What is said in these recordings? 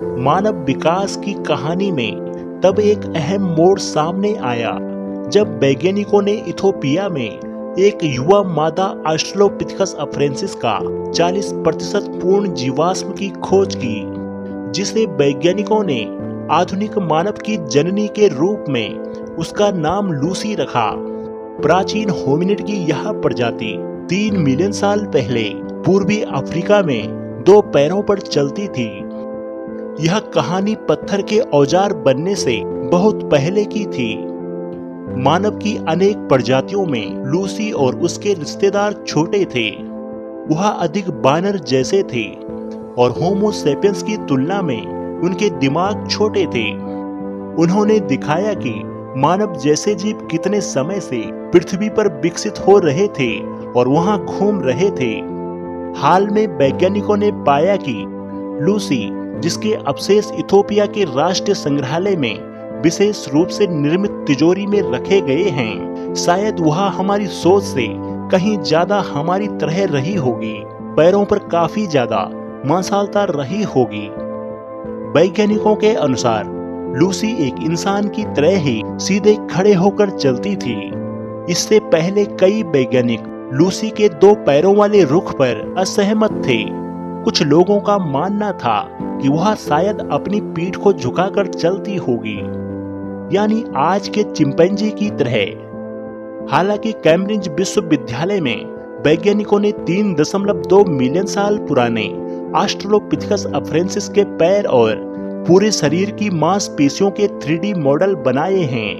मानव विकास की कहानी में तब एक अहम मोड़ सामने आया जब वैज्ञानिकों ने इथोपिया में एक युवा मादा ऑस्ट्रेलोपिथेकस अफ्रेंसिस का 40% पूर्ण जीवाश्म की खोज की, जिसे वैज्ञानिकों ने आधुनिक मानव की जननी के रूप में उसका नाम लूसी रखा। प्राचीन होमिनिड की यह प्रजाति 3 मिलियन साल पहले पूर्वी अफ्रीका में 2 पैरों पर चलती थी। यह कहानी पत्थर के औजार बनने से बहुत पहले की थी। मानव की अनेक प्रजातियों में लूसी और उसके रिश्तेदार छोटे थे। वह अधिक बानर जैसे थे और होमो सेपियंस की तुलना में उनके दिमाग छोटे थे। उन्होंने दिखाया कि मानव जैसे जीव कितने समय से पृथ्वी पर विकसित हो रहे थे और वहां घूम रहे थे। हाल में वैज्ञानिकों ने पाया कि लूसी, जिसके अवशेष इथोपिया के राष्ट्रीय संग्रहालय में विशेष रूप से निर्मित तिजोरी में रखे गए हैं, शायद वह हमारी सोच से कहीं ज्यादा हमारी तरह रही होगी, पैरों पर काफी ज्यादा मांसालता रही होगी। वैज्ञानिकों के अनुसार लूसी एक इंसान की तरह ही सीधे खड़े होकर चलती थी। इससे पहले कई वैज्ञानिक लूसी के 2 पैरों वाले रुख पर असहमत थे। कुछ लोगों का मानना था कि वह शायद अपनी पीठ को झुकाकर चलती होगी, यानी आज के चिंपैंजी की तरह। हालांकि कैम्ब्रिज विश्वविद्यालय में वैज्ञानिकों ने 3.2 मिलियन साल पुराने ऑस्ट्रेलोपिथेकस अफ्रेंसिस के पैर और पूरे शरीर की मांसपेशियों के 3D मॉडल बनाए हैं।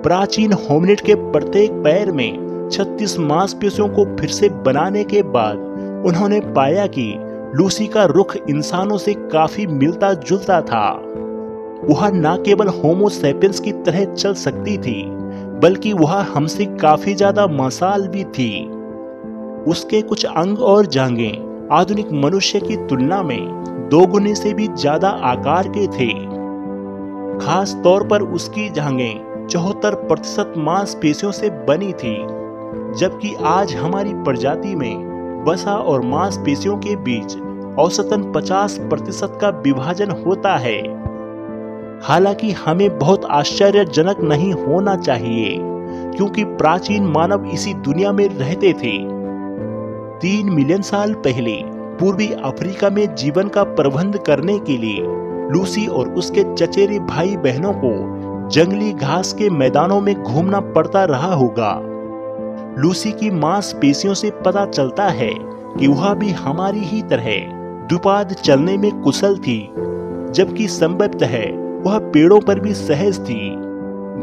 प्राचीन होमिनिड के प्रत्येक पैर में 36 मांसपेशियों को फिर से बनाने के बाद उन्होंने पाया कि लूसी का रुख इंसानों से काफी मिलता जुलता था। वह न केवल होमो सेपियंस की तरह चल सकती थी, बल्कि वह हमसे काफी ज्यादा मांसाल भी थी। उसके कुछ अंग और जांघें आधुनिक मनुष्य की तुलना में 2 गुने से भी ज्यादा आकार के थे। खास तौर पर उसकी जांघें 74% मांसपेशियों से बनी थी, जबकि आज हमारी प्रजाति में वसा और मांसपेशियों के बीच औसतन 50% का विभाजन होता है। हालांकि हमें बहुत आश्चर्यजनक नहीं होना चाहिए, क्योंकि प्राचीन मानव इसी दुनिया में रहते थे। 3 मिलियन साल पहले पूर्वी अफ्रीका में जीवन का प्रबंध करने के लिए लूसी और उसके चचेरे भाई बहनों को जंगली घास के मैदानों में घूमना पड़ता रहा होगा। लूसी की मांसपेशियों से पता चलता है कि वह भी हमारी ही तरह द्विपाद चलने में कुशल थी, जबकि संभवतः वह पेड़ों पर भी सहज थी।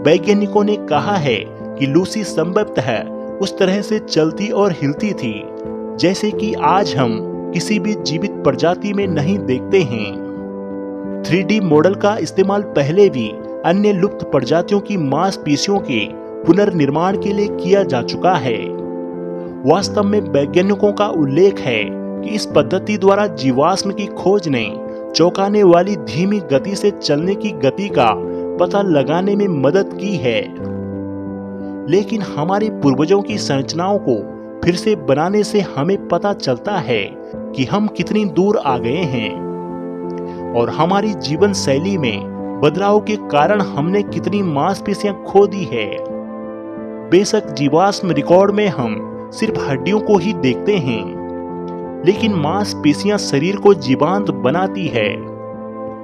वैज्ञानिकों ने कहा है कि लूसी संभवतः उस तरह से चलती और हिलती थी जैसे कि आज हम किसी भी जीवित प्रजाति में नहीं देखते हैं। 3D मॉडल का इस्तेमाल पहले भी अन्य लुप्त प्रजातियों की मांसपेशियों के पुनर्निर्माण के लिए किया जा चुका है। वास्तव में वैज्ञानिकों का उल्लेख है कि इस पद्धति द्वारा जीवाश्म की खोज ने चौंकाने वाली धीमी गति से चलने की गति का पता लगाने में मदद की है। लेकिन हमारे पूर्वजों की संरचनाओं को फिर से बनाने से हमें पता चलता है कि हम कितनी दूर आ गए हैं और हमारी जीवन शैली में बदलाव के कारण हमने कितनी मांसपेशियां खो दी है। बेशक जीवाश्म रिकॉर्ड में हम सिर्फ हड्डियों को ही देखते हैं, लेकिन मांसपेशियां शरीर को जीवंत बनाती है।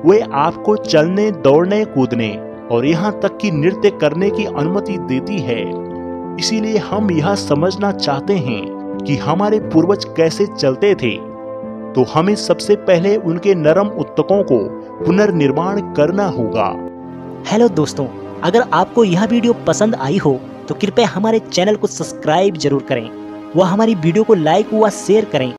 वे आपको चलने, दौड़ने, कूदने और यहाँ तक कि नृत्य करने की अनुमति देती है। इसीलिए हम यह समझना चाहते हैं कि हमारे पूर्वज कैसे चलते थे, तो हमें सबसे पहले उनके नरम ऊतकों को पुनर्निर्माण करना होगा। हेलो दोस्तों, अगर आपको यह वीडियो पसंद आई हो तो कृपया हमारे चैनल को सब्सक्राइब जरूर करें व हमारी वीडियो को लाइक व शेयर करें